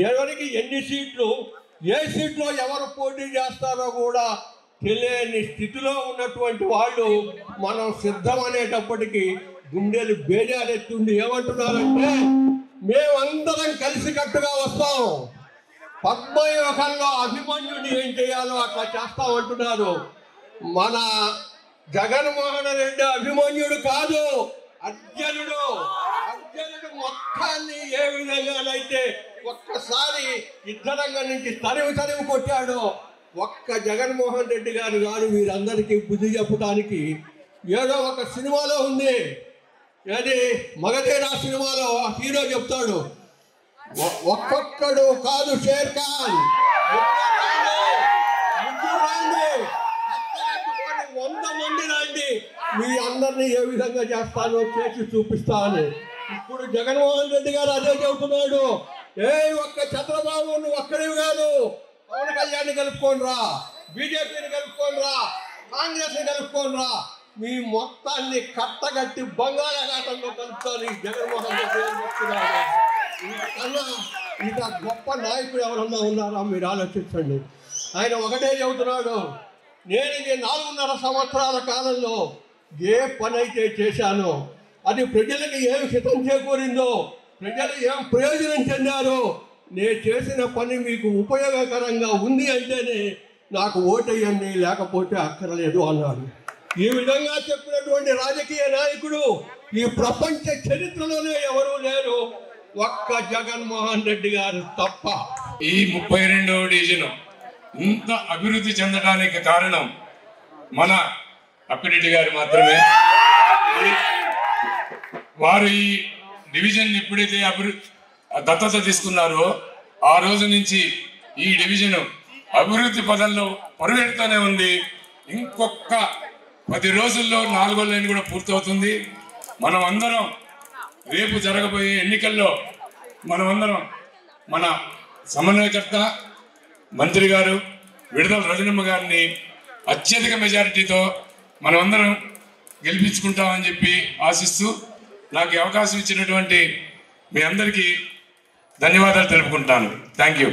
ఎవరికి ఎన్ని సీట్లు, ఏ సీట్లో ఎవరు పోటీ చేస్తారో కూడా తెలియని స్థితిలో ఉన్నటువంటి వాళ్ళు మనం సిద్ధం అనేటప్పటికీ గుండెలు బేజారెత్తుండి ఏమంటున్నారంటే మేమందరం కలిసికట్టుగా వస్తాం, పద్మవ్యూహంలో అభిమన్యుని ఏం చేయాలో అట్లా చేస్తామంటున్నారు. మన జగన్మోహన్ రెడ్డి అభిమన్యుడు కాదు, అర్జునుడు. అర్జునుడు మొత్తాన్ని ఏ విధంగానైతే ఒక్కసారి యుద్ధరంగం నుంచి తరిమి కొట్టాడో, ఒక్క జగన్మోహన్ రెడ్డి గారు వీరందరికీ బుద్ధి చెప్పడానికి ఏదో ఒక సినిమాలో ఉంది. అది మగధీర సినిమాలో హీరో చెప్తాడు, ఒక్కొక్కడు కాదు షేర్ ఖాన్, 100 మంది రండి, మీ అందరినీ ఏ విధంగా చేస్తానో చేసి చూపిస్తా అని. ఇప్పుడు జగన్మోహన్ రెడ్డి గారు అదే చెబుతున్నాడు. ఒక్క చంద్రబాబు నువ్వు ఒక్కడివి కాదు, పవన్ కళ్యాణ్ కలుపుకోని రా, బీజేపీని కలుపుకోని రా, కాంగ్రెస్ ని కలుపుకోని రా, మీ మొత్తాన్ని కట్టగట్టి బంగాళాఖాతంలో కలుపుతాను జగన్మోహన్ రెడ్డి గారు చెప్తున్నాడు. ఇంతకన్నా ఇంకా గొప్ప నాయకుడు ఎవరన్నా ఉన్నారా మీరు ఆలోచించండి. ఆయన ఒకటే చెబుతున్నాడు, నేను ఈ 4.5 సంవత్సరాల కాలంలో ఏ పని అయితే చేశానో అది ప్రజలకు ఏం హితం చేకూరిందో, ప్రజలు ఏం ప్రయోజనం చెందారో, నేను చేసిన పని మీకు ఉపయోగకరంగా ఉంది అంటేనే నాకు ఓటేయండి, లేకపోతే అక్కర్లేదు అన్నాడు. ఈ విధంగా చెప్పినటువంటి రాజకీయ నాయకుడు ఈ ప్రపంచ చరిత్రలోనే ఎవరూ లేరు, ఒక్క జగన్మోహన్ రెడ్డి గారు తప్ప. ఈ 32వ డివిజన్ ఇంత అభివృద్ధి చెందడానికి కారణం మన అప్పిరెడ్డి గారు మాత్రమే. వారు ఈ డివిజన్ ఎప్పుడైతే దత్తత తీసుకున్నారో ఆ రోజు నుంచి ఈ డివిజన్ అభివృద్ధి పదంలో పరుగెడుతూనే ఉంది. ఇంకొక 10 రోజుల్లో 4వ లైన్ కూడా పూర్తవుతుంది. మనం అందరం రేపు జరగబోయే ఎన్నికల్లో మనమందరం మన సమన్వయకర్త మంత్రి గారు విడుదల రజనమ్మ గారిని అత్యధిక మెజారిటీతో మనమందరం గెలిపించుకుంటామని చెప్పి ఆశిస్తూ నాకు అవకాశం ఇచ్చినటువంటి మీ అందరికీ ధన్యవాదాలు తెలుపుకుంటాను. Thank you.